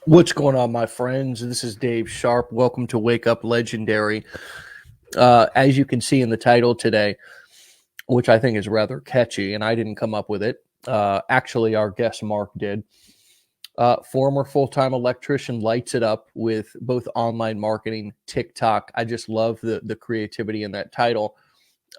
What's going on, my friends? This is Dave Sharpe. Welcome to Wake Up Legendary. As you can see in the title today, which I think is rather catchy, and I didn't come up with it. Actually, our guest Mark did. Former full-time electrician lights it up with both online marketing, TikTok. I just love the creativity in that title.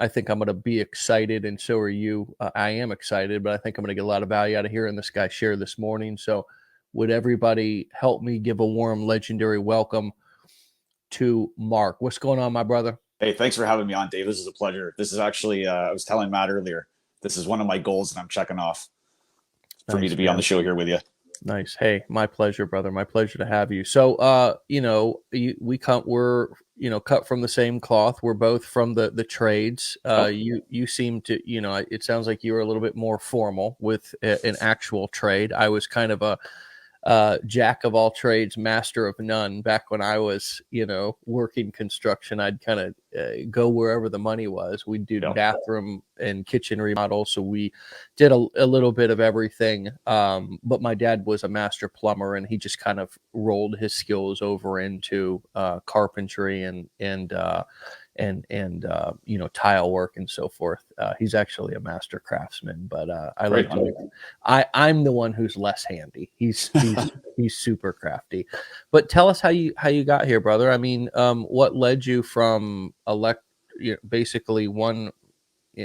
I think I'm going to be excited, and so are you. I am excited, but I think I'm going to get a lot of value out of hearing this guy share this morning. So would everybody help me give a warm, legendary welcome to Mark? What's going on, my brother? Hey, thanks for having me on, Dave. This is a pleasure. This is actually, I was telling Matt earlier, this is one of my goals that I'm checking off for me to Nice, be on the man. show here with you. Nice. Hey, my pleasure, brother. My pleasure to have you. So, we're cut from the same cloth. We're both from the trades. Yep. You seem to, it sounds like you were a little bit more formal with an actual trade. I was kind of a jack of all trades, master of none. Back when I was, working construction, I'd kind of go wherever the money was. We'd do Yep. bathroom and kitchen remodel. So we did a little bit of everything. But my dad was a master plumber, and he just kind of rolled his skills over into carpentry and tile work and so forth. He's actually a master craftsman, but I Right like on. to. I'm the one who's less handy. He's super crafty. But tell us how you got here, brother. I mean, what led you from basically one,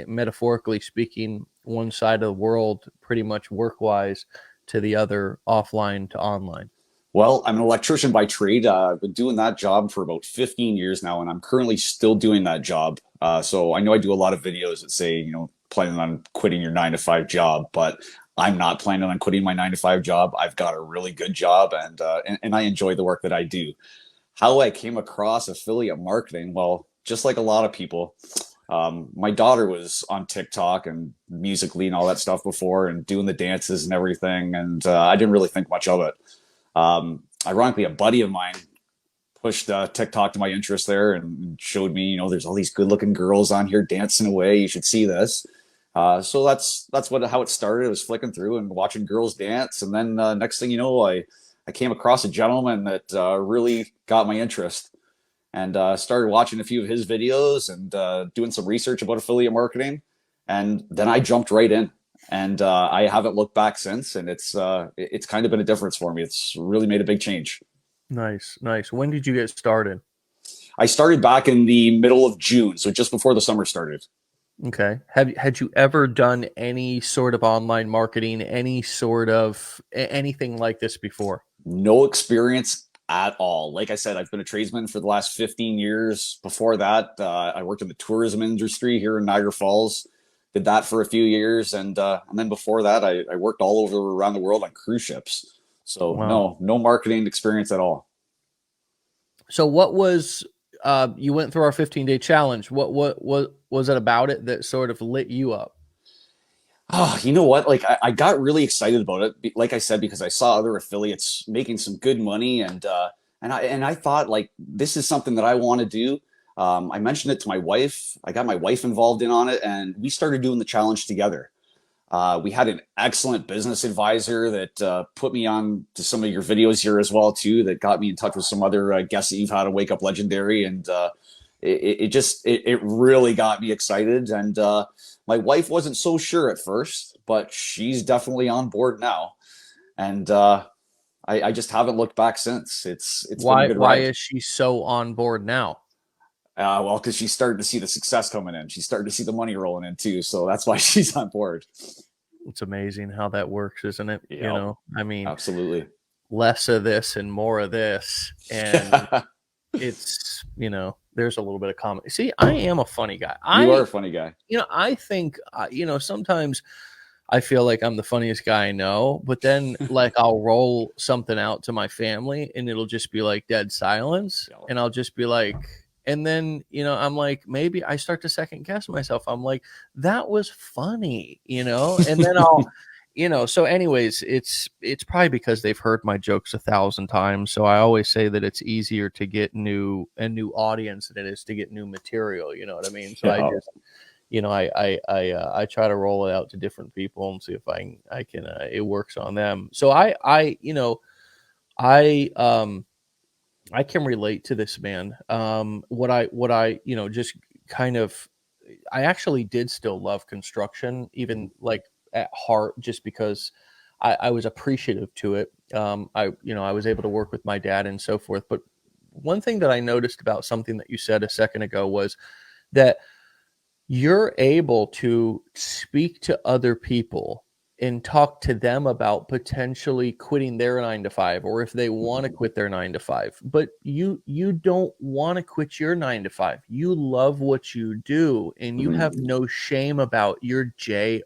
metaphorically speaking, one side of the world, pretty much work wise, to the other, offline to online. Well, I'm an electrician by trade. I've been doing that job for about 15 years now, and I'm currently still doing that job. So I know I do a lot of videos that say, planning on quitting your 9 to 5 job, but I'm not planning on quitting my 9 to 5 job. I've got a really good job, and I enjoy the work that I do. How I came across affiliate marketing, well, just like a lot of people, my daughter was on TikTok and Musically and all that stuff before, and doing the dances and everything, and I didn't really think much of it. Ironically, a buddy of mine pushed TikTok to my interest there and showed me, there's all these good-looking girls on here dancing away. You should see this. So that's how it started. I was flicking through and watching girls dance, and then next thing you know, I came across a gentleman that really got my interest, and started watching a few of his videos and doing some research about affiliate marketing, and then I jumped right in, and I haven't looked back since. And it's kind of been a difference for me. It's really made a big change. Nice, nice. When did you get started? I started back in the middle of June, so just before the summer started. Okay. Had you ever done any sort of online marketing, any sort of anything like this before? No experience at all. Like I said, I've been a tradesman for the last 15 years. Before that, I worked in the tourism industry here in Niagara Falls. Did that for a few years, and then before that, I worked all over around the world on cruise ships. So Wow. no marketing experience at all. So what was you went through our 15-day challenge. What was it about it that sort of lit you up? Oh, you know what? Like I got really excited about it. Like I said, because I saw other affiliates making some good money, and I thought, like, this is something that I want to do. I mentioned it to my wife. I got my wife involved in on it, and we started doing the challenge together. We had an excellent business advisor that put me on to some of your videos here as well too. That got me in touch with some other guests that you've had on Wake Up Legendary, and it really got me excited. And my wife wasn't so sure at first, but she's definitely on board now. And I just haven't looked back since. It's been a good Why ride. is she so on board now? Well, because she's starting to see the success coming in. She's starting to see the money rolling in too. So that's why she's on board. It's amazing how that works, isn't it? Yep, I mean, absolutely. less of this and more of this, and it's there's a little bit of comedy. See, I am a funny guy. You are a funny guy. I think sometimes I feel like I'm the funniest guy I know, but then like I'll roll something out to my family and it'll just be like dead silence, Yep. and I'll just be like, and then I'm like, maybe I start to second guess myself. I'm like, that was funny, and then I'll so anyways, it's probably because they've heard my jokes 1,000 times. So I always say that it's easier to get a new audience than it is to get new material. You know what I mean? So I Yeah. just I try to roll it out to different people and see if I can it works on them. So I can relate to this, man. What I just kind of, I actually did still love construction, even like at heart, just because I was appreciative to it. I was able to work with my dad and so forth. But one thing that I noticed about something that you said a second ago was that you're able to speak to other people and talk to them about potentially quitting their 9 to 5, or if they want to quit their 9 to 5. But you don't want to quit your 9 to 5. You love what you do and you have Mhm. no shame about your job.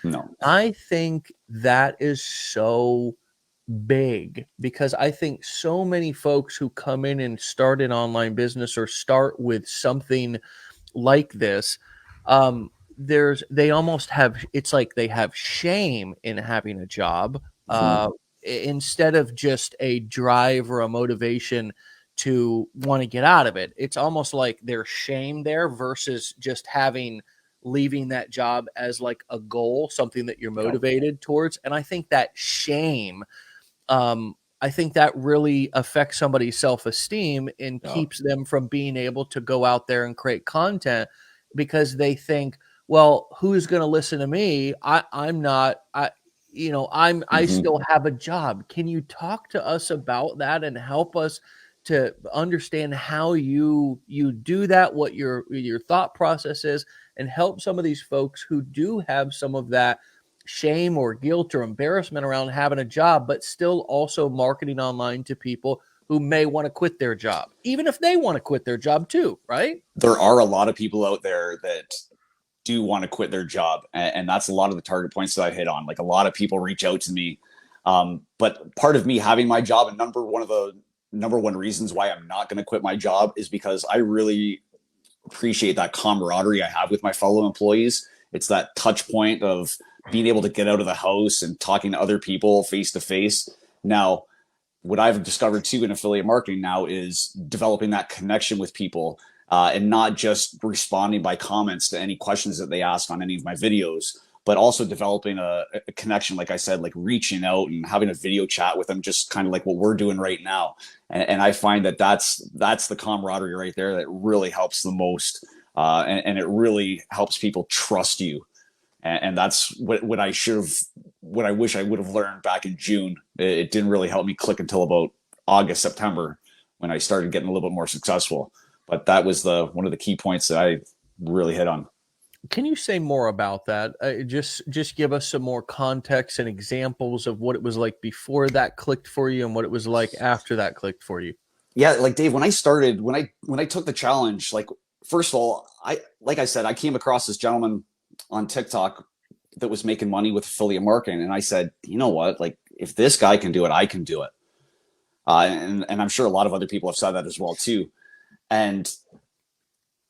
No. I think that is so big, because I think so many folks who come in and start an online business or start with something like this, they almost have, it's like they have shame in having a job, Mhm. instead of just a drive or a motivation to want to get out of it. It's almost like there's shame there versus just leaving that job as like a goal, something that you're Yep. motivated towards. And I think that shame, I think that really affects somebody's self-esteem and Yep. keeps them from being able to go out there and create content, because they think, well, who's going to listen to me? I'm not, I Mhm. still have a job. Can you talk to us about that and help us to understand how you do that, what your thought process is, and help some of these folks who do have some of that shame or guilt or embarrassment around having a job, but still also marketing online to people who may want to quit their job, even if they want to quit their job too, right? There are a lot of people out there that do want to quit their job, and that's a lot of the target points that I hit on. Like, a lot of people reach out to me, but part of me having my job, and one of the number one reasons why I'm not going to quit my job, is because I really appreciate that camaraderie I have with my fellow employees. It's that touch point of being able to get out of the house and talking to other people face to face. Now, what I've discovered too in affiliate marketing now is developing that connection with people, and not just responding by comments to any questions that they ask on any of my videos, but also developing a connection, like I said, like reaching out and having a video chat with them, just kind of like what we're doing right now. And I find that that's the camaraderie right there that really helps the most, and it really helps people trust you. And that's what I should have, what I wish I would have learned back in June. It didn't really help me click until about August, September, when I started getting a little bit more successful. But that was the one of the key points that I really hit on. Can you say more about that? Just give us some more context and examples of what it was like before that clicked for you and what it was like after that clicked for you. Yeah, like Dave, when I started, when I took the challenge, like, first of all, I like I said, I came across this gentleman on TikTok that was making money with affiliate marketing, and I said, you know what, like, if this guy can do it, I can do it. And I'm sure a lot of other people have said that as well too. And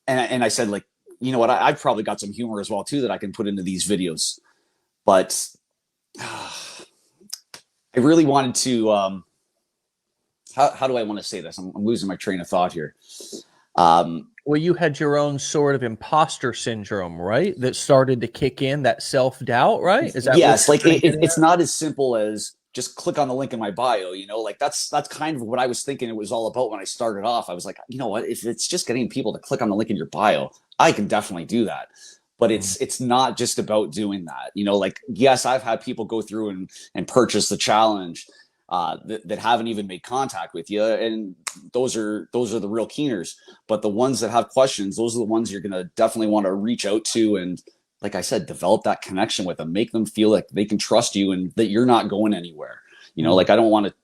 and I said, like, you know what, I've probably got some humor as well too that I can put into these videos. But I really wanted to. How do I want to say this? I'm losing my train of thought here. Um, Well, you had your own sort of imposter syndrome, right? That started to kick in, that self-doubt, right? Is that what yes, you're like kind of getting it's at? not as simple as just click on the link in my bio. Like that's kind of what I was thinking it was all about when I started off. I was like, you know what? If it's just getting people to click on the link in your bio, I can definitely do that. But Mhm. it's not just about doing that. Like, yes, I've had people go through and purchase the challenge, that haven't even made contact with you, and those are the real keeners. But the ones that have questions, those are the ones you're gonna definitely want to reach out to, and like I said, develop that connection with them, make them feel like they can trust you and that you're not going anywhere. Mm. Like, I don't want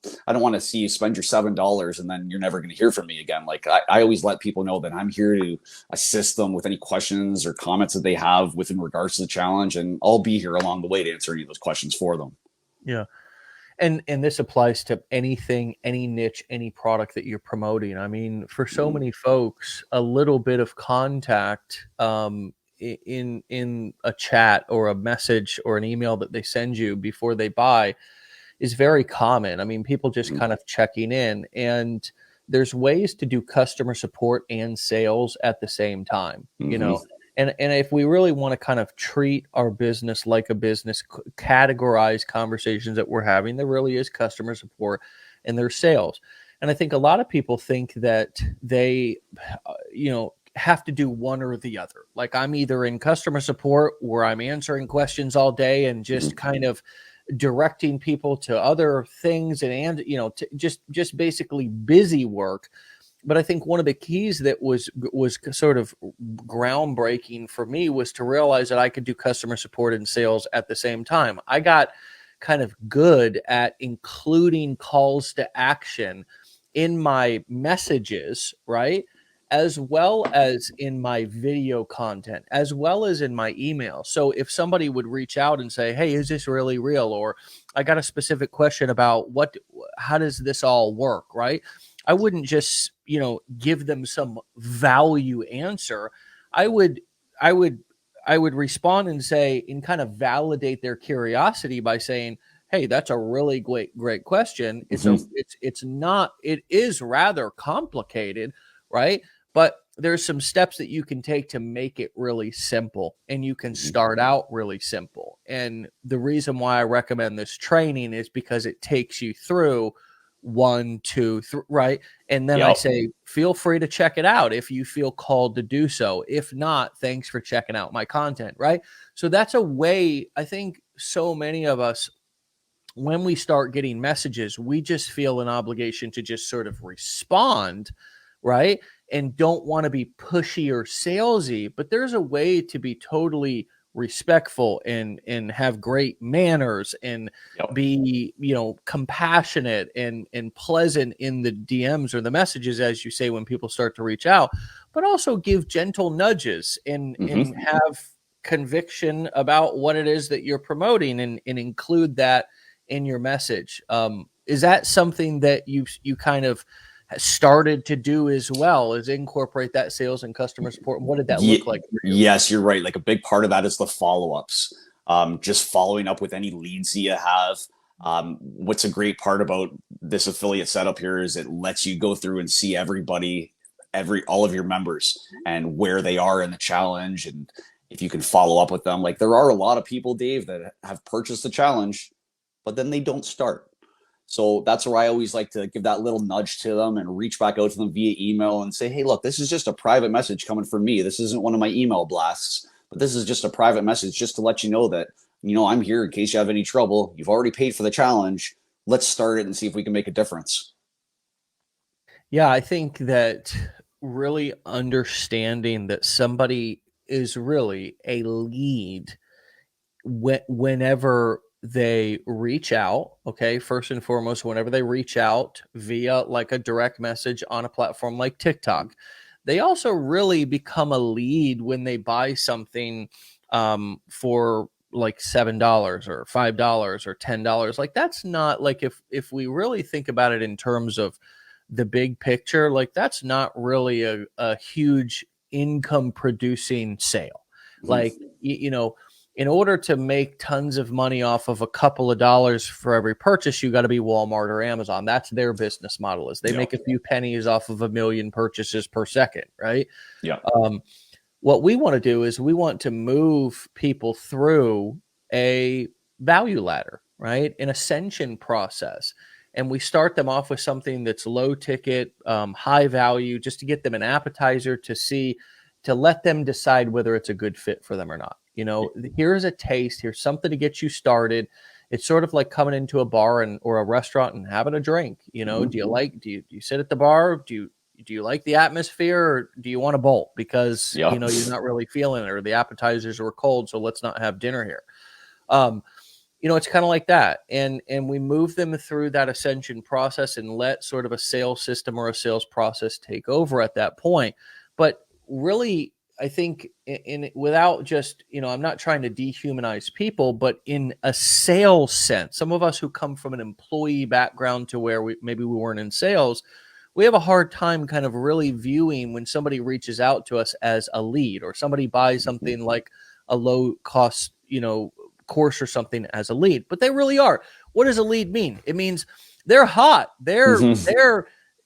to see you spend your $7 and then you're never going to hear from me again. Like, I always let people know that I'm here to assist them with any questions or comments that they have within regards to the challenge, and I'll be here along the way to answer any of those questions for them. Yeah. And this applies to anything, any niche, any product that you're promoting. I mean, for so Mhm. many folks, a little bit of contact, in a chat or a message or an email that they send you before they buy is very common. I mean, people just Mhm. kind of checking in, and there's ways to do customer support and sales at the same time, Mhm. And if we really want to kind of treat our business like a business, categorize conversations that we're having, there really is customer support and there's sales. And I think a lot of people think that they, have to do one or the other. Like I'm either in customer support where I'm answering questions all day and just kind of directing people to other things and just basically busy work. But I think one of the keys that was sort of groundbreaking for me was to realize that I could do customer support and sales at the same time. I got kind of good at including calls to action in my messages, right? As well as in my video content, as well as in my email. So if somebody would reach out and say, hey, is this really real? Or I got a specific question about how does this all work, right? I wouldn't just, give them some value answer. I would respond and say, and kind of validate their curiosity by saying, hey, that's a really great question. It is rather complicated, right? But there's some steps that you can take to make it really simple, and you can start out really simple. And the reason why I recommend this training is because it takes you through 1, 2, 3, right? And then I say, feel free to check it out if you feel called to do so. If not, thanks for checking out my content, right? So that's a way, I think so many of us, when we start getting messages, we just feel an obligation to just sort of respond, right? And don't want to be pushy or salesy, but there's a way to be totally respectful and have great manners and be, compassionate and pleasant in the DMs or the messages, as you say, when people start to reach out, but also give gentle nudges and have conviction about what it is that you're promoting and include that in your message. Is that something that you kind of started to do as well, as incorporate that sales and customer support? What did that look like for you? Yes, you're right. Like a big part of that is the follow-ups. Just following up with any leads that you have. What's a great part about this affiliate setup here is it lets you go through and see everybody, all of your members and where they are in the challenge. And if you can follow up with them, like there are a lot of people, Dave, that have purchased the challenge, but then they don't start. So that's where I always like to give that little nudge to them and reach back out to them via email and say, hey, look, this is just a private message coming from me. This isn't one of my email blasts, but this is just a private message just to let you know that, I'm here in case you have any trouble. You've already paid for the challenge. Let's start it and see if we can make a difference. Yeah, I think that really understanding that somebody is really a lead whenever they reach out, okay, first and foremost, whenever they reach out via like a direct message on a platform like TikTok, they also really become a lead when they buy something for like $7 or $5 or $10. Like that's not like, if we really think about it in terms of the big picture, like that's not really a huge income producing sale. Like, in order to make tons of money off of a couple of dollars for every purchase, you got to be Walmart or Amazon. That's their business model, is they make a few pennies off of 1 million purchases per second, right? Yeah. What we want to do is we want to move people through a value ladder, right? An ascension process. And we start them off with something that's low ticket, high value, just to get them an appetizer to let them decide whether it's a good fit for them or not. Here's a taste, here's something to get you started. It's sort of like coming into a bar or a restaurant and having a drink. Do you sit at the bar? Do you like the atmosphere, or do you want to bolt because you're not really feeling it, or the appetizers were cold, so let's not have dinner here. It's kind of like that. And we move them through that ascension process and let sort of a sales system or a sales process take over at that point. But really, I think without just, I'm not trying to dehumanize people, but in a sales sense, some of us who come from an employee background to where maybe we weren't in sales, we have a hard time kind of really viewing when somebody reaches out to us as a lead, or somebody buys something like a low cost, course or something as a lead, but they really are. What does a lead mean? It means they're hot. They're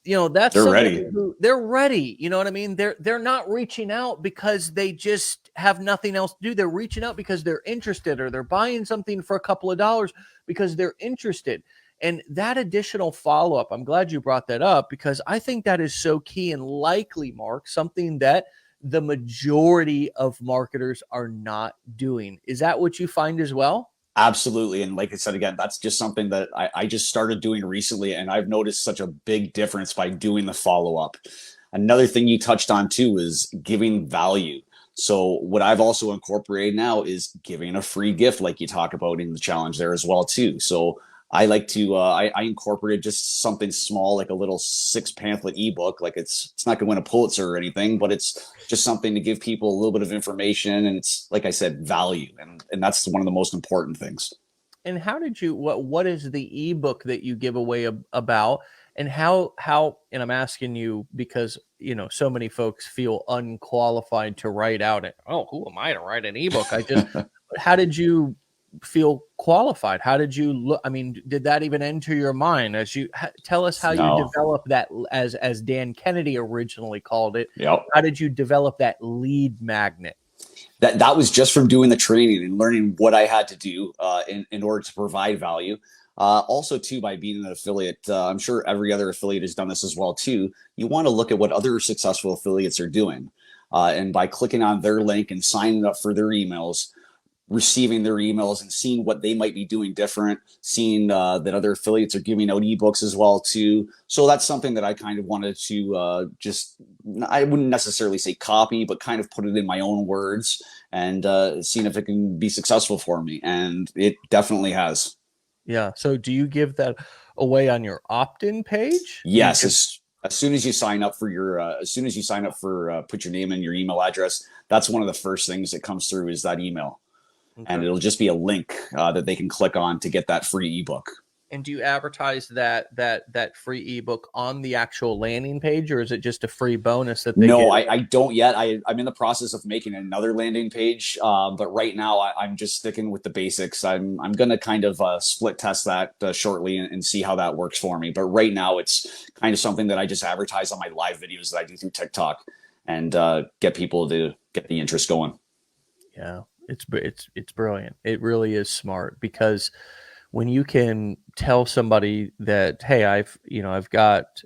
you know, that's They're somebody ready. who they're ready. You know what I mean? They're not reaching out because they just have nothing else to do. They're reaching out because they're interested, or they're buying something for a couple of dollars because they're interested. And that additional follow-up, I'm glad you brought that up, because I think that is so key and likely, Mark, something that the majority of marketers are not doing. Is that what you find as well? Absolutely. And like I said, again, that's just something that I just started doing recently. And I've noticed such a big difference by doing the follow up. Another thing you touched on too is giving value. So what I've also incorporated now is giving a free gift, like you talk about in the challenge there as well too. So I like to I incorporated just something small, like a little 6 pamphlet ebook. Like it's not going to win a Pulitzer or anything, but it's just something to give people a little bit of information, and it's like I said, value, and that's one of the most important things. And how did you, what is the ebook that you give away about, and how, and I'm asking you because, you know, so many folks feel unqualified to write out it. Oh, who am I to write an ebook? I just, how did you feel qualified? How did you look? I mean, did that even enter your mind as you tell us how you No. developed that, as Dan Kennedy originally called it? Yep. How did you develop that lead magnet? That was just from doing the training and learning what I had to do in order to provide value. Also, too, by being an affiliate, I'm sure every other affiliate has done this as well too. You want to look at what other successful affiliates are doing, and by clicking on their link and signing up for their emails, receiving their emails and seeing what they might be doing different, seeing that other affiliates are giving out ebooks as well too. So that's something that I kind of wanted to just, I wouldn't necessarily say copy, but kind of put it in my own words and seeing if it can be successful for me. And it definitely has. Yeah. So do you give that away on your opt-in page? Do you Yes. give, As soon as you sign up for your, as soon as you sign up for, put your name and your email address, that's one of the first things that comes through is that email. And okay. it'll just be a link that they can click on to get that free ebook. And do you advertise that free ebook on the actual landing page, or is it just a free bonus that they No, get? I don't yet. I'm in the process of making another landing page, but right now I'm just sticking with the basics. I'm going to kind of split test that shortly and see how that works for me. But right now it's kind of something that I just advertise on my live videos that I do through TikTok and get people to get the interest going. Yeah, it's brilliant. It really is smart, because when you can tell somebody that, hey, uh, I've got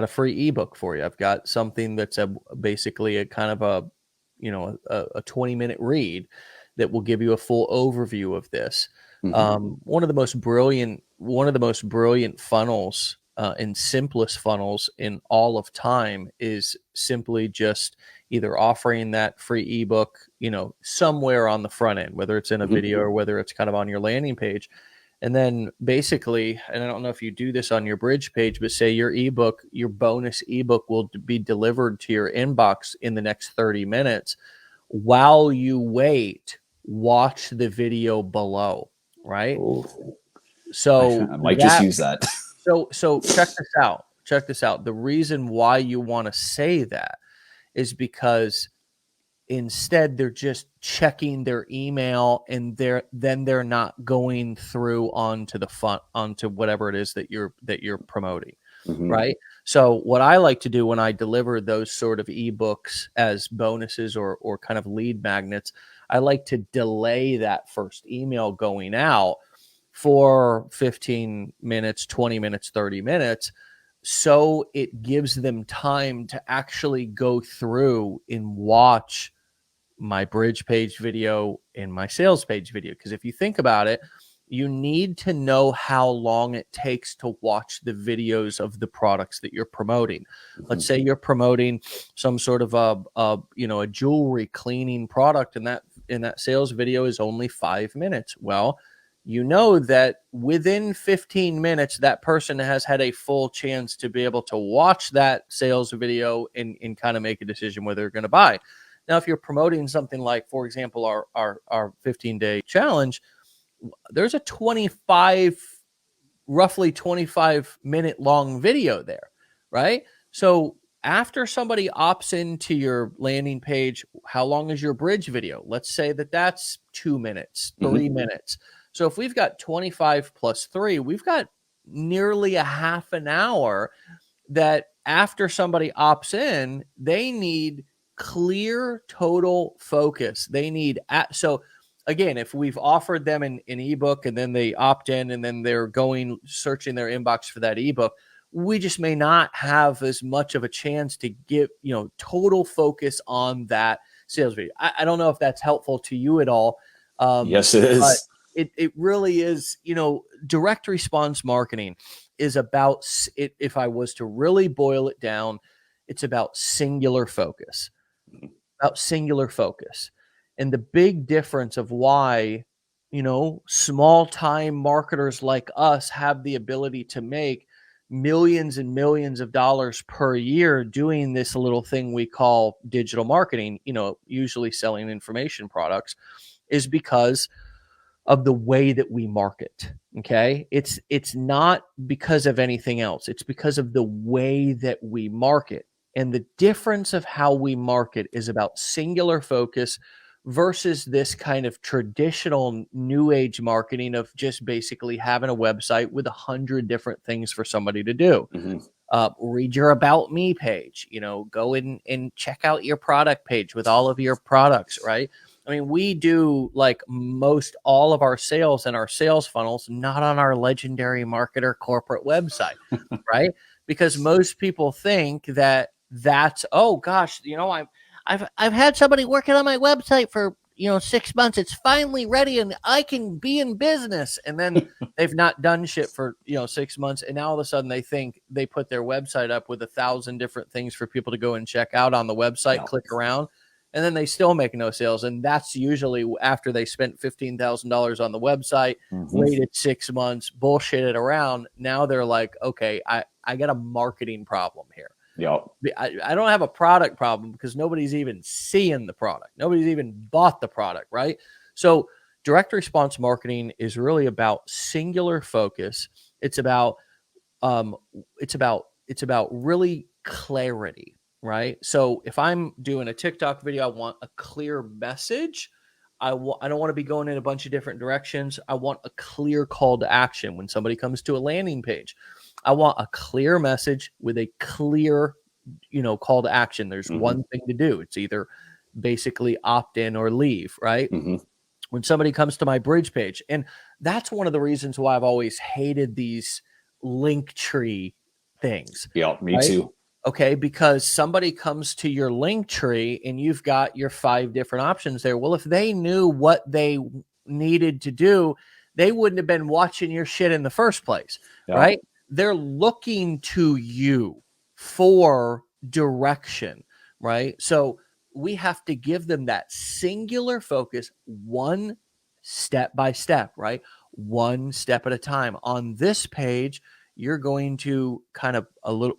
a free ebook for you. I've got something that's basically a kind of a, you know, a 20-minute read that will give you a full overview of this. Mm-hmm. One of the most brilliant funnels and simplest funnels in all of time is simply just either offering that free ebook, you know, somewhere on the front end, whether it's in a Mm-hmm. video or whether it's kind of on your landing page. And then basically, and I don't know if you do this on your bridge page, but say your ebook, your bonus ebook will be delivered to your inbox in the next 30 minutes. While you wait, watch the video below, right? Oh, So I might just that, use that. so check this out. Check this out. The reason why you want to say that is because instead they're just checking their email, and they're not going through onto the fun, onto whatever it is that you're promoting, Mm-hmm. right? So what I like to do when I deliver those sort of ebooks as bonuses or kind of lead magnets, I like to delay that first email going out for 15 minutes, 20 minutes, 30 minutes, so it gives them time to actually go through and watch my bridge page video and my sales page video. Because if you think about it, you need to know how long it takes to watch the videos of the products that you're promoting. Let's say you're promoting some sort of a jewelry cleaning product, and that sales video is only 5 minutes. Well, you know that within 15 minutes, that person has had a full chance to be able to watch that sales video and kind of make a decision whether they're going to buy. Now, if you're promoting something like, for example, our 15-day challenge, there's a roughly 25-minute long video there, right? So after somebody opts into your landing page, how long is your bridge video? Let's say that that's 2 minutes, 3 Mm-hmm. minutes. So if we've got 25 plus 3, we've got nearly a half an hour that after somebody opts in, they need clear total focus. They need so again, if we've offered them an ebook and then they opt in and then they're going searching their inbox for that ebook, we just may not have as much of a chance to give, total focus on that sales video. I don't know if that's helpful to you at all. Yes, it But is. it really is, direct response marketing is about it. If I was to really boil it down, it's about singular focus, And the big difference of why, small time marketers like us have the ability to make millions and millions of dollars per year doing this little thing we call digital marketing, usually selling information products, is because of the way that we market. Okay. It's not because of anything else. It's because of the way that we market. And the difference of how we market is about singular focus versus this kind of traditional new age marketing of just basically having a website with 100 different things for somebody to do. Mm-hmm. Read your about me page, go in and check out your product page with all of your products, right? I mean, we do like most all of our sales and our sales funnels, not on our legendary marketer corporate website, right? Because most people think that that's, oh gosh, I've had somebody working on my website for 6 months. It's finally ready and I can be in business. And then they've not done shit for 6 months, and now all of a sudden they think they put their website up with 1,000 different things for people to go and check out on the website, click around, and then they still make no sales. And that's usually after they spent $15,000 on the website, waited 6 months, bullshitted around. Now they're like, okay, I got a marketing problem here. Yep. I don't have a product problem because nobody's even seeing the product. Nobody's even bought the product, right? So direct response marketing is really about singular focus. It's about really clarity, right? So if I'm doing a TikTok video, I want a clear message. I don't want to be going in a bunch of different directions. I want a clear call to action. When somebody comes to a landing page, I want a clear message with a clear, call to action. There's one thing to do. It's either basically opt in or leave, right? When somebody comes to my bridge page, and that's one of the reasons why I've always hated these link tree things. Yeah, me too. Okay, because somebody comes to your link tree and you've got your 5 different options there. Well, if they knew what they needed to do, they wouldn't have been watching your shit in the first place, right? They're looking to you for direction, right? So we have to give them that singular focus, one step by step, right? One step at a time. On this page, you're going to kind of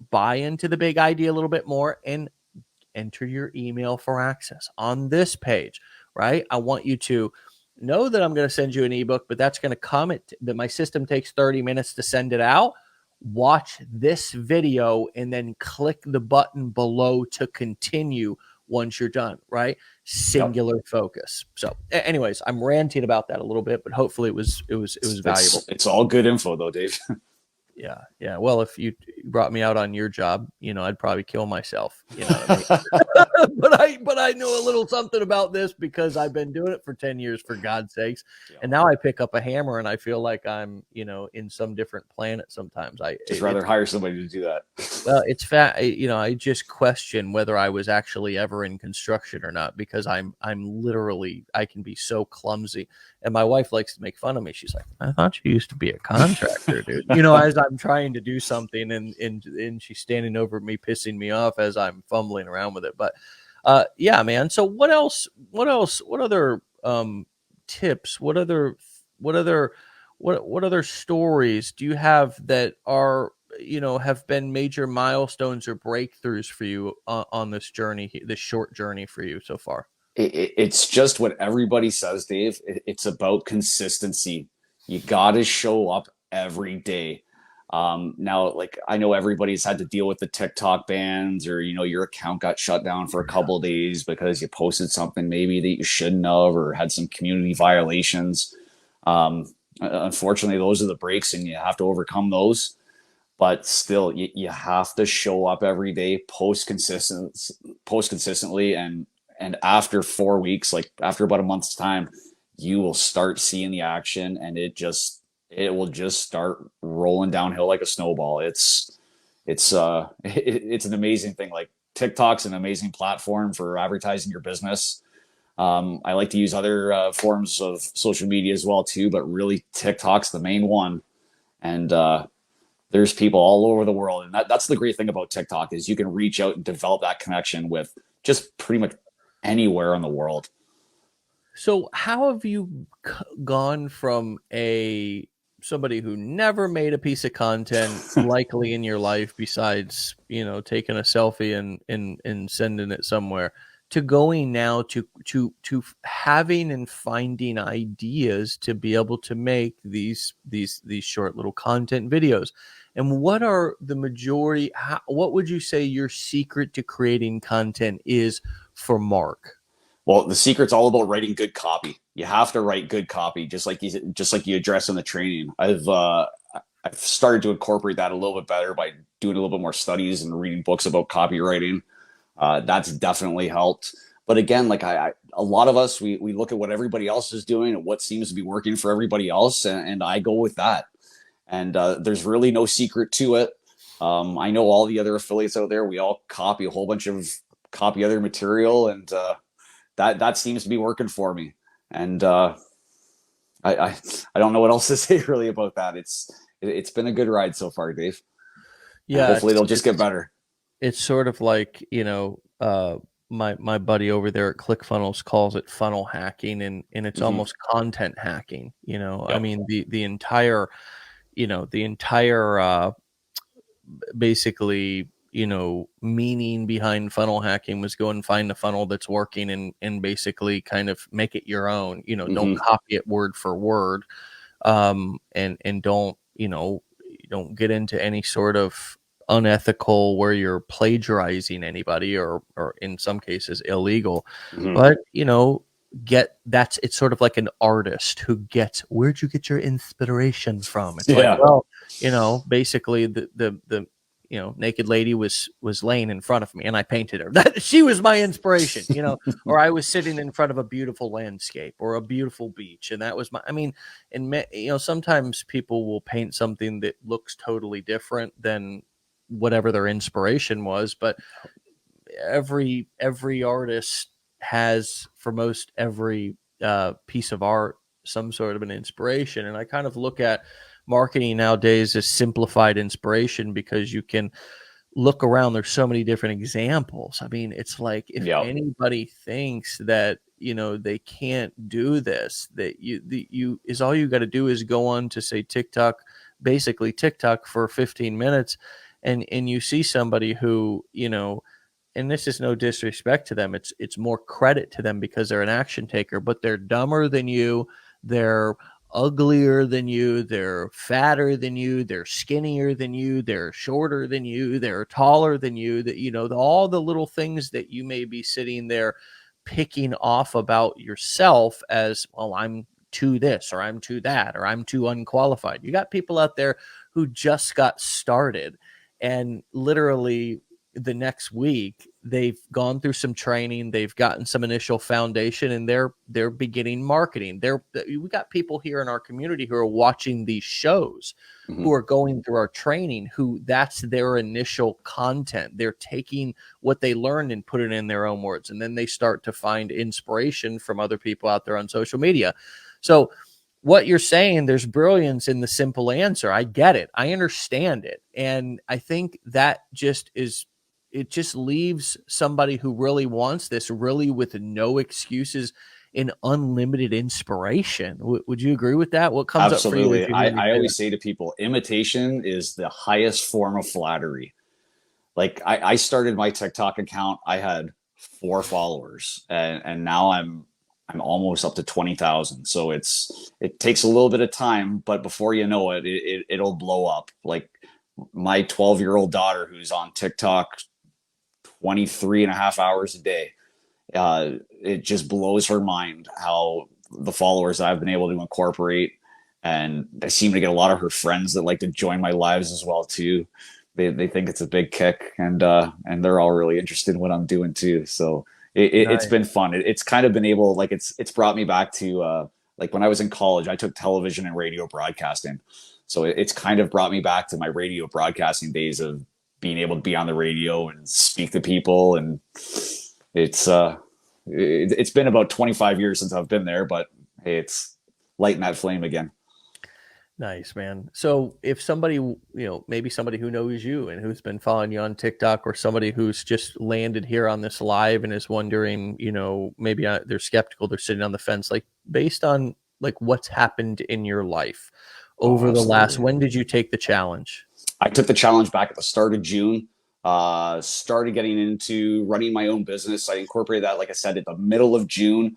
buy into the big idea a little bit more and enter your email for access on this page, right? I want you to know that I'm going to send you an ebook, but that's going to come that my system takes 30 minutes to send it out. Watch this video and then click the button below to continue once you're done, right? Singular focus. So anyways, I'm ranting about that a little bit, but hopefully it was valuable. It's all good info though, Dave. Yeah. Well, if you brought me out on your job, I'd probably kill myself. You know what I mean? but I know a little something about this because I've been doing it for 10 years, for God's sakes. And now I pick up a hammer and I feel like I'm, in some different planet sometimes. I just rather hire somebody to do that. Well, it's fat. I just question whether I was actually ever in construction or not, because I'm literally, I can be so clumsy. And my wife likes to make fun of me. She's like, I thought you used to be a contractor, dude. As I'm trying to do something and she's standing over me, pissing me off as I'm fumbling around with it. But yeah, man. So what else? What other tips? What other stories do you have that are, have been major milestones or breakthroughs for you on this journey, this short journey for you so far? It's just what everybody says, Dave. It's about consistency. You got to show up every day. Now, like, I know everybody's had to deal with the TikTok bans, or, your account got shut down for a couple of days because you posted something maybe that you shouldn't have, or had some community violations. Unfortunately, those are the breaks, and you have to overcome those. But still, you have to show up every day, post consistently, and after 4 weeks, like after about a month's time, you will start seeing the action, and it will just start rolling downhill like a snowball. It's an amazing thing. Like TikTok's an amazing platform for advertising your business. I like to use other forms of social media as well too, but really TikTok's the main one. And there's people all over the world, and that's the great thing about TikTok is you can reach out and develop that connection with just pretty much anywhere in the world. So how have you gone from a somebody who never made a piece of content likely in your life besides, taking a selfie and sending it somewhere, to going now to having and finding ideas to be able to make these short little content videos? And what are the majority, what would you say your secret to creating content is for Mark? Well, the secret's all about writing good copy. You have to write good copy, just like you address in the training. I've started to incorporate that a little bit better by doing a little bit more studies and reading books about copywriting. That's definitely helped. But again, like a lot of us, we look at what everybody else is doing and what seems to be working for everybody else, and I go with that. And there's really no secret to it. I know all the other affiliates out there. We all copy a whole bunch of copy other material, and that seems to be working for me. And I don't know what else to say really about that. It's been a good ride so far, Dave. And Yeah, hopefully they'll just get better. it's sort of like, my buddy over there at ClickFunnels calls it funnel hacking, and it's Mm-hmm. almost content hacking. I Yep. mean, the entire basically, meaning behind funnel hacking was go and find a funnel that's working, and basically kind of make it your own. Don't Mm-hmm. copy it word for word. And don't, you don't get into any sort of unethical where you're plagiarizing anybody, or in some cases illegal. Mm-hmm. But it's sort of like an artist who gets, where'd you get your inspiration from? It's like, Yeah. well, basically the naked lady was laying in front of me and I painted her. That she was my inspiration, or I was sitting in front of a beautiful landscape or a beautiful beach, and that was my. I mean, and sometimes people will paint something that looks totally different than whatever their inspiration was, but every artist has, for most every piece of art, some sort of an inspiration. And I kind of look at marketing nowadays as simplified inspiration, because you can look around, there's so many different examples. I mean, it's like, if Yep. anybody thinks that they can't do this, that you is all you got to do is go on to, say, TikTok, basically TikTok, for 15 minutes, and you see somebody who, and this is no disrespect to them, it's more credit to them because they're an action taker, but they're dumber than you, they're uglier than you, they're fatter than you, they're skinnier than you, they're shorter than you, they're taller than you, that all the little things that you may be sitting there picking off about yourself as, well, I'm too this, or I'm too that, or I'm too unqualified. You got people out there who just got started, and literally the next week they've gone through some training, they've gotten some initial foundation, and they're beginning marketing. We got people here in our community who are watching these shows, Mm-hmm. who are going through our training, who that's their initial content. They're taking what they learned and put it in their own words, and then they start to find inspiration from other people out there on social media. So what you're saying, there's brilliance in the simple answer. I get it, I understand it, and I think that it just leaves somebody who really wants this, really with no excuses, and unlimited inspiration. Would you agree with that? What comes up for you as Absolutely. you I, hear me I say always say to people, imitation is the highest form of flattery. Like I started my TikTok account, I had 4 followers, and now I'm almost up to 20,000. So it takes a little bit of time, but before you know it, it'll blow up. Like my 12-year-old daughter who's on TikTok 23 and a half hours a day. It just blows her mind how the followers I've been able to incorporate. and I seem to get a lot of her friends that like to join my lives as well too. They think it's a big kick, and they're all really interested in what I'm doing too. So it's Nice. been fun. It's kind of been able, like, it's brought me back to like when I was in college, I took television and radio broadcasting. So it's kind of brought me back to my radio broadcasting days of being able to be on the radio and speak to people. And it's it's been about 25 years since I've been there, but hey, it's lighting that flame again. Nice, man. So if somebody, maybe somebody who knows you and who's been following you on TikTok, or somebody who's just landed here on this live and is wondering, maybe they're skeptical, they're sitting on the fence, like based on like what's happened in your life over the last, when did you take the challenge? I took the challenge back at the start of June. Started getting into running my own business. I incorporated that, like I said, at the middle of June.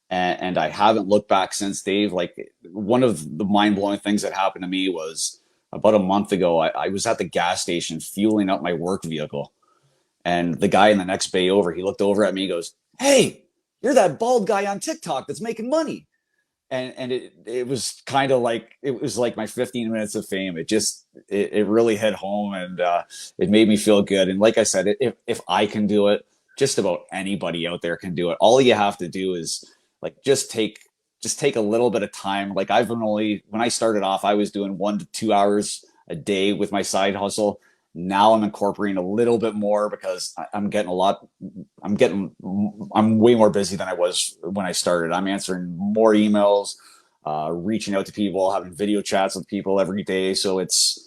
And I haven't looked back since, Dave. Like, one of the mind-blowing things that happened to me was about a month ago. I was at the gas station fueling up my work vehicle, and the guy in the next bay over, he looked over at me, he goes, "Hey, you're that bald guy on TikTok that's making money." And it was kind of like, it was like my 15 minutes of fame. It really hit home, and it made me feel good. And like I said, if I can do it, just about anybody out there can do it. All you have to do is like just take a little bit of time. Like, when I started off, I was doing 1 to 2 hours a day with my side hustle. Now I'm incorporating a little bit more because I'm way more busy than I was when I started. I'm answering more emails, reaching out to people, having video chats with people every day. So it's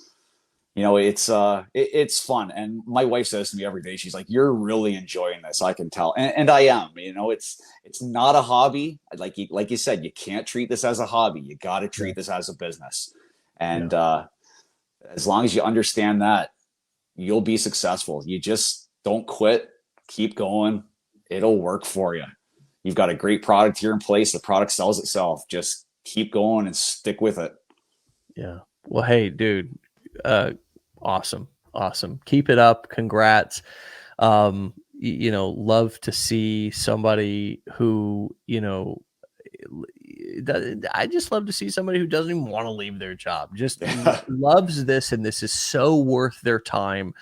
fun. And my wife says to me every day, she's like, "You're really enjoying this. I can tell." And I am. It's not a hobby. Like you said, you can't treat this as a hobby. You got to treat this as a business. And as long as you understand that, you'll be successful. You just don't quit. Keep going. It'll work for you. You've got a great product here in place. The product sells itself. Just keep going and stick with it. Yeah. Well, hey, dude, awesome. Keep it up. Congrats. Love to see somebody who, I just love to see somebody who doesn't even want to leave their job, just loves this. And this is so worth their time,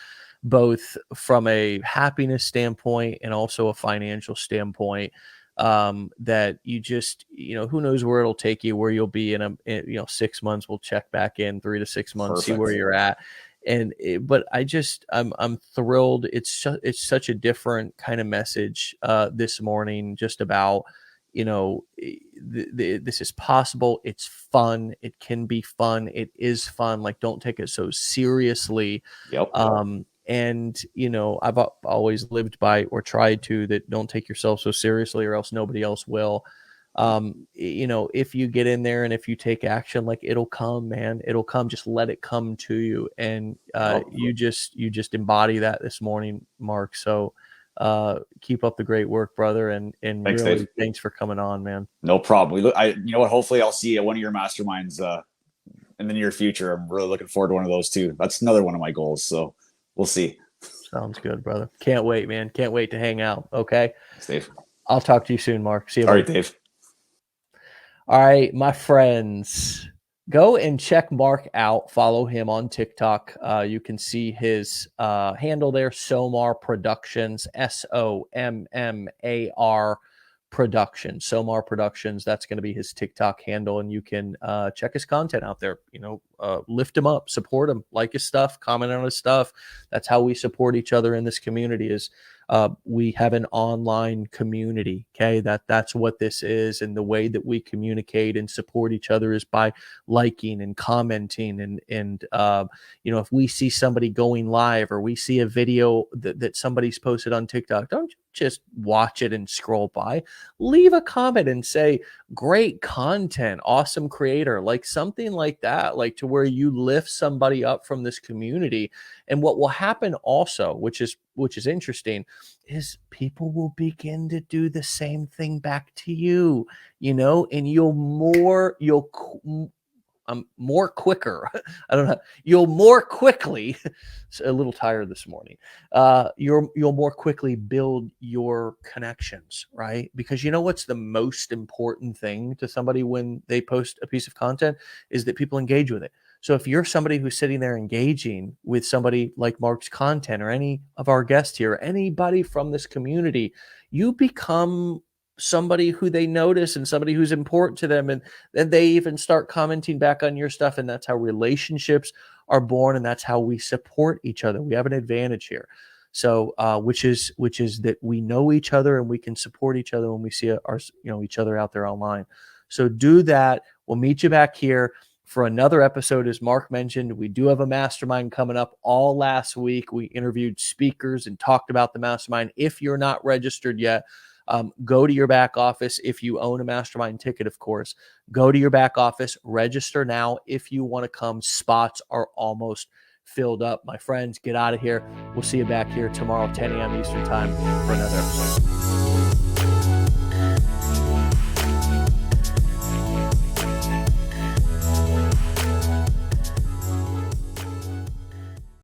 both from a happiness standpoint and also a financial standpoint. That you just, who knows where it'll take you, where you'll be in 6 months. We'll check back in 3 to 6 months, see where you're at. But I'm thrilled. It's such a different kind of message this morning, just about, this is possible. It's fun. It can be fun. It is fun. Like, don't take it so seriously. Yep. And, I've always lived by, or tried to, that don't take yourself so seriously, or else nobody else will. If you get in there and if you take action, like, it'll come, man. It'll come. Just let it come to you. And you just embody that this morning, Mark. So keep up the great work, brother. And Thanks, really, Dave. thanks for coming on, man. No problem. You know what? Hopefully, I'll see you at one of your masterminds in the near future. I'm really looking forward to one of those too. That's another one of my goals. So we'll see. Sounds good, brother. Can't wait, man. Can't wait to hang out. Okay. Thanks, Dave. I'll talk to you soon, Mark. See you. All right, Dave. All right, my friends, go and check Mark out. Follow him on TikTok. You can see his handle there, Somar Productions, SOMMAR Productions, Somar Productions. That's going to be his TikTok handle, and you can check his content out there. Lift him up, support him, like his stuff, comment on his stuff. That's how we support each other in this community. Is we have an online community. Okay, that's what this is, and the way that we communicate and support each other is by liking and commenting. And if we see somebody going live, or we see a video that somebody's posted on TikTok, don't just watch it and scroll by. Leave a comment and say, "Great content, awesome creator," like something like that, like to where you lift somebody up from this community. And what will happen also, which is interesting, is people will begin to do the same thing back to you, and more quicker. I don't know. You'll more quickly, a little tired this morning. You'll more quickly build your connections, right? Because you know what's the most important thing to somebody when they post a piece of content is that people engage with it. So if you're somebody who's sitting there engaging with somebody like Mark's content or any of our guests here, or anybody from this community, you become somebody who they notice and somebody who's important to them. And then they even start commenting back on your stuff. And that's how relationships are born. And that's how we support each other. We have an advantage here. So, which is that we know each other and we can support each other when we see each other out there online. So do that. We'll meet you back here for another episode. As Mark mentioned, we do have a mastermind coming up. All last week, we interviewed speakers and talked about the mastermind. If you're not registered yet, go to your back office. If you own a mastermind ticket, of course, go to your back office, register now. If you want to come, spots are almost filled up. My friends, get out of here. We'll see you back here tomorrow, 10 a.m. Eastern time for another episode.